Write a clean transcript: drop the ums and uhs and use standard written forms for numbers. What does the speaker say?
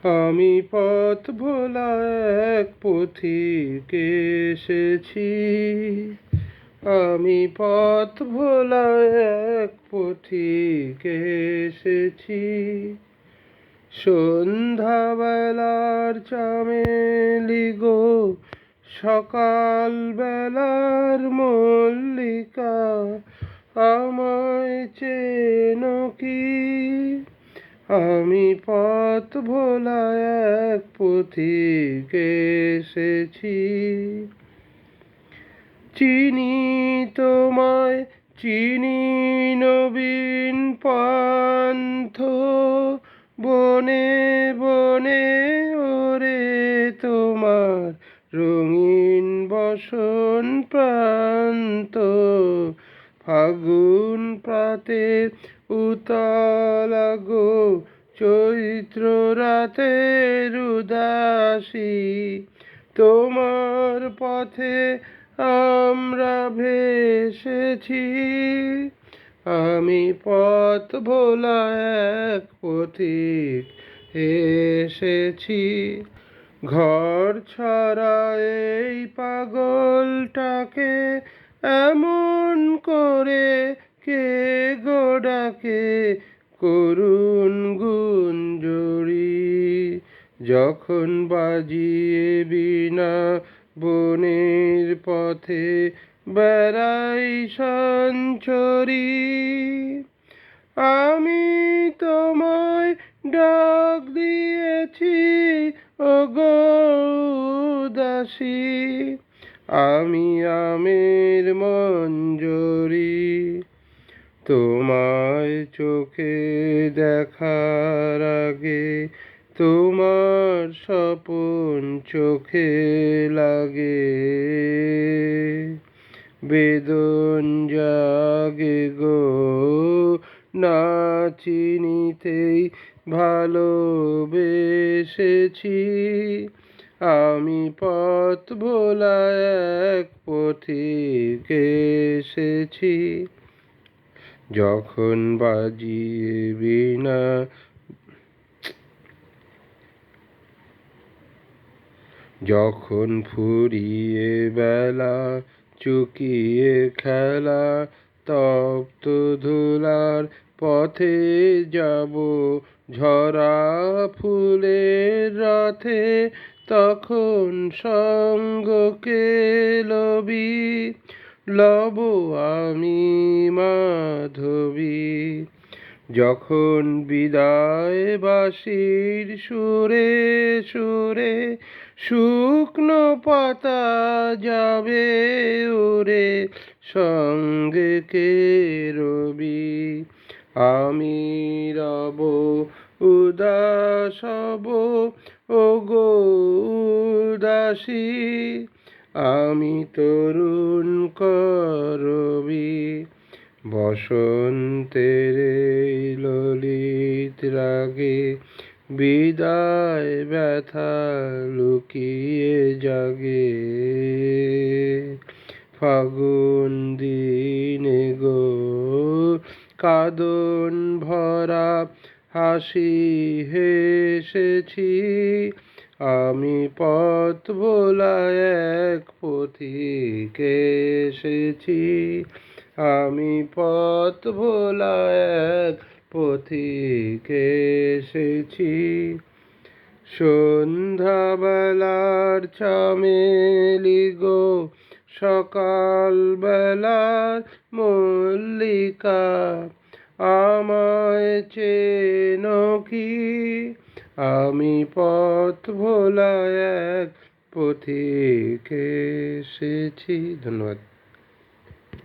আমি পথ ভোলা এক পথিক এসেছি, আমি পথ ভোলা এক পথিক এসেছি। সন্ধ্যাবেলার চামেলি গো, সকাল বেলার মল্লিকা, আমায় চেনো কি? আমি পথ ভোলা এক পথিক এসেছি। চিনি তোমায় চিনি নবীন পান্থ, বনে বনে ওরে তোমার রঙিন বসন প্রান্ত। ফাগুন প্রাতের উতলা গো, চৈত্র রাতের উদাসী, তোমার পথে আমরা ভেসেছি। আমি পথ ভোলা এক পথিক এসেছি। ঘর ছাড়া এই পাগলটাকে এমন করে কে গো ডাকে, করুণ গুঞ্জরি, যখন বাজিয়ে বীণা বনের পথে বেড়াই সঞ্চরি। আমি তোমায় ডাক দিয়েছি ওগো উদাসী, আমি আমের মঞ্জরি। তোমায় চোখে দেখার আগে তোমার স্বপন চোখে লাগে, বেদন জাগে গো না চিনিতেই ভালোবেসেছি। আমি পথ ভোলা এক পথিক এসেছি। যখন বাজিয়ে বীণা যখন ফুরিয়ে বেলা চুকিয়ে খেলা, তপ্ত ধুলার পথে যাব ঝরা ফুলের রথে, তখন সঙ্গকে লব আমি মাধবী। যখন বিদায় বাঁশির সুরে সুরে শুকনো পাতা যাবে উড়ে, সঙ্গে কে রবি, আমি রব উদাস হব ওগো উদাসী। আমি তরুণ করবি, বসন্তের ললিত রাগে বিদায় ব্যথা লুকিয়ে জাগে। ফাগুন দিনে গো কাঁদন ভরা হাসি হেসেছি। আমি পথ ভোলা এক পথিক এসেছি। আমি পথ ভোলা এক পথিক এসেছি। সন্ধ্যাবেলার চামেলি গো, সকাল বেলার মল্লিকা, আমায় চেনো কি? আমি পথ ভোলা এক পথিক এসেছি। ধন্যবাদ।